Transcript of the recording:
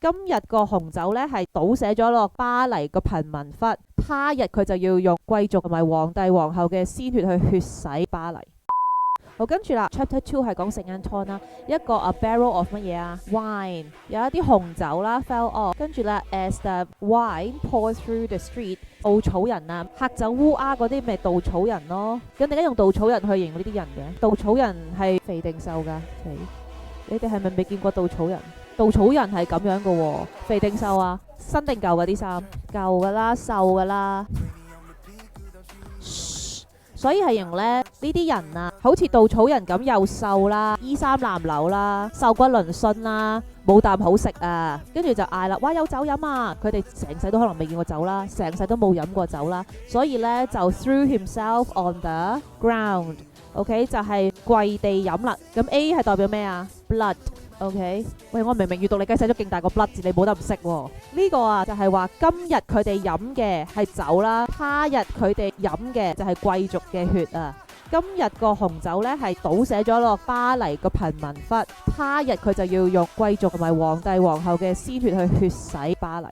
今日個紅酒呢係倒瀉咗落巴黎個貧民窟，他日佢就要用貴族同埋皇帝皇后嘅鮮血去血洗巴黎。好，跟住啦 ，Chapter 2係講聖安托啦，一個 a barrel of 乜嘢啊 wine， 有一啲紅酒啦 fell off， 跟住咧 as the wine pour through the street， 稻草人啊，嚇走烏鴉嗰啲咪稻草人咯。咁點解用稻草人去形容呢啲人嘅？稻草人係肥定瘦噶？肥？你哋係咪未見過稻草人？稻草人係咁樣噶喎，肥定瘦啊？新定舊嗰啲衫？舊噶啦，瘦噶啦。所以係形容咧呢啲人啊，好似稻草人咁又瘦啦，衣衫襤褸啦，瘦骨嶙峋啦，冇啖好食啊，跟住就嗌啦，哇有酒飲啊！佢哋成世都可能未見過酒啦，成世都冇飲過酒啦，所以咧就 threw himself on the ground，OK 就係跪地飲啦。咁 A 係代表咩啊 ？Blood。OK， 喂，我明明閱讀你雞寫咗勁大個 blood 字，你冇得唔識喎？呢個啊就係話今日佢哋飲嘅係酒啦，他日佢哋飲嘅就係貴族嘅血啊。今日個紅酒呢係倒瀉咗落巴黎個貧民窟，他日佢就要用貴族同埋皇帝皇后嘅鮮血去血洗巴黎。